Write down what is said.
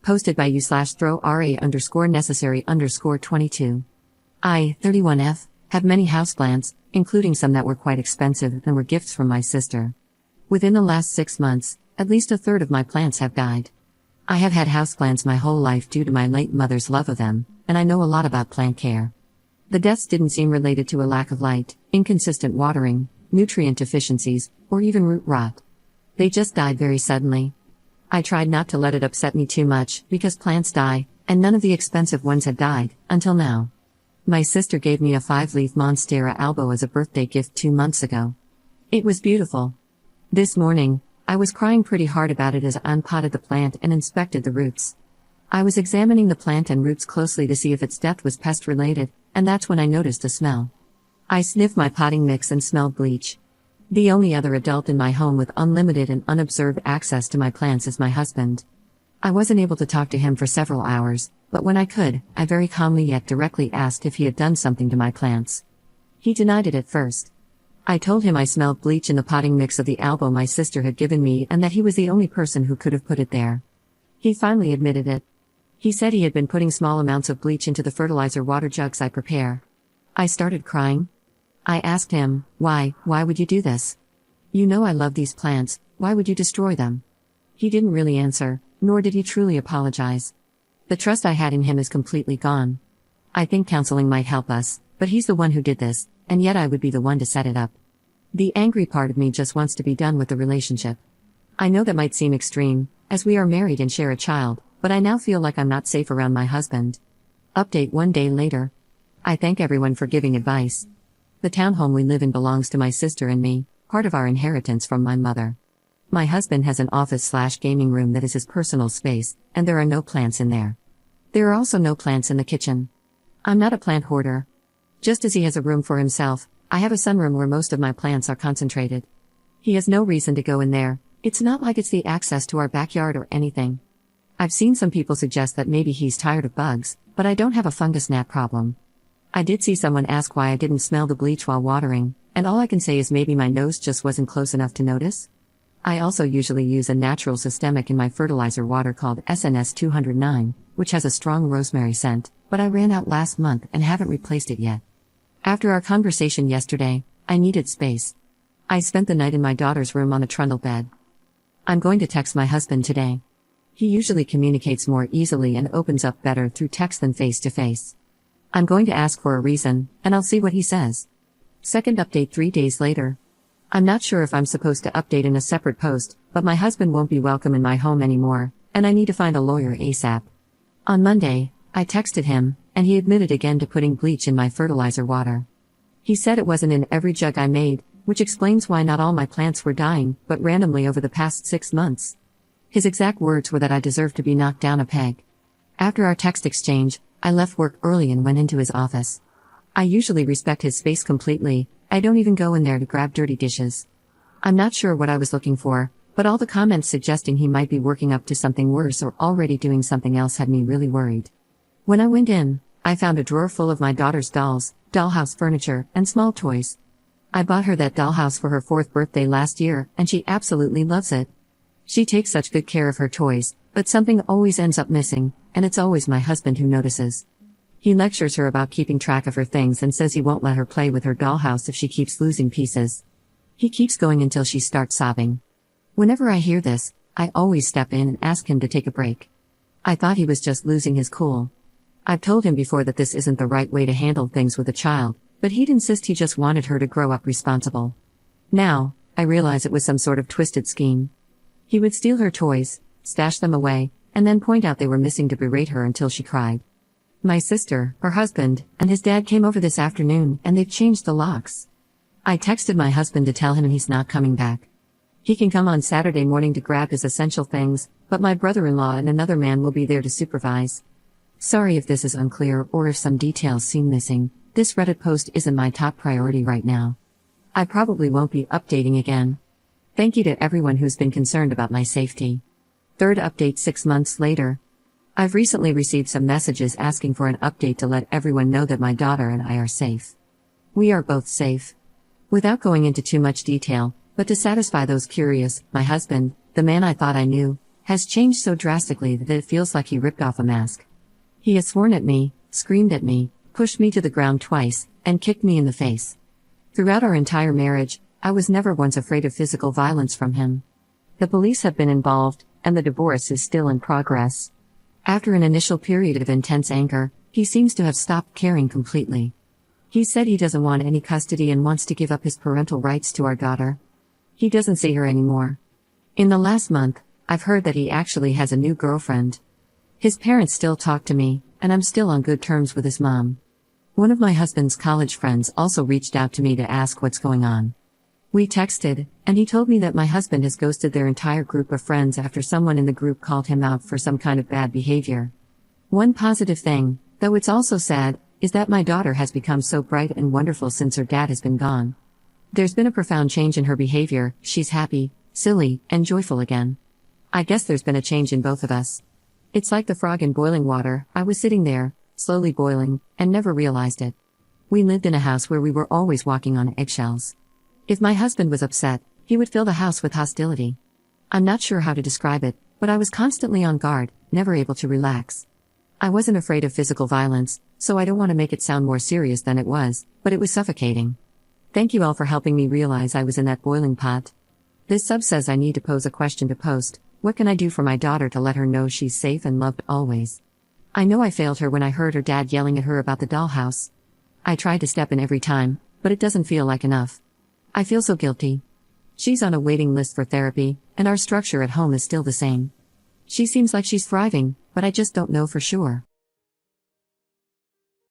Posted by you/throw ra_necessary_22. I, 31F, have many houseplants, including some that were quite expensive and were gifts from my sister. Within the last 6 months, at least a third of my plants have died. I have had houseplants my whole life due to my late mother's love of them, and I know a lot about plant care. The deaths didn't seem related to a lack of light, inconsistent watering, nutrient deficiencies, or even root rot. They just died very suddenly. I tried not to let it upset me too much, because plants die, and none of the expensive ones had died, until now. My sister gave me a 5-leaf Monstera albo as a birthday gift 2 months ago. It was beautiful. This morning, I was crying pretty hard about it as I unpotted the plant and inspected the roots. I was examining the plant and roots closely to see if its death was pest-related, and that's when I noticed a smell. I sniffed my potting mix and smelled bleach. The only other adult in my home with unlimited and unobserved access to my plants is my husband. I wasn't able to talk to him for several hours, but when I could, I very calmly yet directly asked if he had done something to my plants. He denied it at first. I told him I smelled bleach in the potting mix of the albo my sister had given me and that he was the only person who could have put it there. He finally admitted it. He said he had been putting small amounts of bleach into the fertilizer water jugs I prepare. I started crying. I asked him, why would you do this? You know I love these plants, why would you destroy them? He didn't really answer, nor did he truly apologize. The trust I had in him is completely gone. I think counseling might help us, but he's the one who did this, and yet I would be the one to set it up. The angry part of me just wants to be done with the relationship. I know that might seem extreme, as we are married and share a child, but I now feel like I'm not safe around my husband. Update 1 day later. I thank everyone for giving advice. The townhome we live in belongs to my sister and me, part of our inheritance from my mother. My husband has an office/gaming room that is his personal space, and there are no plants in there. There are also no plants in the kitchen. I'm not a plant hoarder. Just as he has a room for himself, I have a sunroom where most of my plants are concentrated. He has no reason to go in there, it's not like it's the access to our backyard or anything. I've seen some people suggest that maybe he's tired of bugs, but I don't have a fungus gnat problem. I did see someone ask why I didn't smell the bleach while watering, and all I can say is maybe my nose just wasn't close enough to notice. I also usually use a natural systemic in my fertilizer water called SNS 209, which has a strong rosemary scent, but I ran out last month and haven't replaced it yet. After our conversation yesterday, I needed space. I spent the night in my daughter's room on a trundle bed. I'm going to text my husband today. He usually communicates more easily and opens up better through text than face-to-face. I'm going to ask for a reason, and I'll see what he says. Second update 3 days later. I'm not sure if I'm supposed to update in a separate post, but my husband won't be welcome in my home anymore, and I need to find a lawyer ASAP. On Monday, I texted him, and he admitted again to putting bleach in my fertilizer water. He said it wasn't in every jug I made, which explains why not all my plants were dying, but randomly over the past 6 months. His exact words were that I deserved to be knocked down a peg. After our text exchange, I left work early and went into his office. I usually respect his space completely, I don't even go in there to grab dirty dishes. I'm not sure what I was looking for, but all the comments suggesting he might be working up to something worse or already doing something else had me really worried. When I went in, I found a drawer full of my daughter's dolls, dollhouse furniture, and small toys. I bought her that dollhouse for her 4th birthday last year, and she absolutely loves it. She takes such good care of her toys, but something always ends up missing, and it's always my husband who notices. He lectures her about keeping track of her things and says he won't let her play with her dollhouse if she keeps losing pieces. He keeps going until she starts sobbing. Whenever I hear this, I always step in and ask him to take a break. I thought he was just losing his cool. I've told him before that this isn't the right way to handle things with a child, but he'd insist he just wanted her to grow up responsible. Now, I realize it was some sort of twisted scheme. He would steal her toys, stash them away, and then point out they were missing to berate her until she cried. My sister, her husband, and his dad came over this afternoon, and they've changed the locks. I texted my husband to tell him he's not coming back. He can come on Saturday morning to grab his essential things, but my brother-in-law and another man will be there to supervise. Sorry if this is unclear or if some details seem missing, this Reddit post isn't my top priority right now. I probably won't be updating again. Thank you to everyone who's been concerned about my safety. Third update 6 months later. I've recently received some messages asking for an update to let everyone know that my daughter and I are safe. We are both safe. Without going into too much detail, but to satisfy those curious, my husband, the man I thought I knew, has changed so drastically that it feels like he ripped off a mask. He has sworn at me, screamed at me, pushed me to the ground twice, and kicked me in the face. Throughout our entire marriage, I was never once afraid of physical violence from him. The police have been involved, and the divorce is still in progress. After an initial period of intense anger, he seems to have stopped caring completely. He said he doesn't want any custody and wants to give up his parental rights to our daughter. He doesn't see her anymore. In the last month, I've heard that he actually has a new girlfriend. His parents still talk to me, and I'm still on good terms with his mom. One of my husband's college friends also reached out to me to ask what's going on. We texted, and he told me that my husband has ghosted their entire group of friends after someone in the group called him out for some kind of bad behavior. One positive thing, though it's also sad, is that my daughter has become so bright and wonderful since her dad has been gone. There's been a profound change in her behavior. She's happy, silly, and joyful again. I guess there's been a change in both of us. It's like the frog in boiling water. I was sitting there, slowly boiling, and never realized it. We lived in a house where we were always walking on eggshells. If my husband was upset, he would fill the house with hostility. I'm not sure how to describe it, but I was constantly on guard, never able to relax. I wasn't afraid of physical violence, so I don't want to make it sound more serious than it was, but it was suffocating. Thank you all for helping me realize I was in that boiling pot. This sub says I need to pose a question to post. What can I do for my daughter to let her know she's safe and loved always? I know I failed her when I heard her dad yelling at her about the dollhouse. I tried to step in every time, but it doesn't feel like enough. I feel so guilty. She's on a waiting list for therapy, and our structure at home is still the same. She seems like she's thriving, but I just don't know for sure.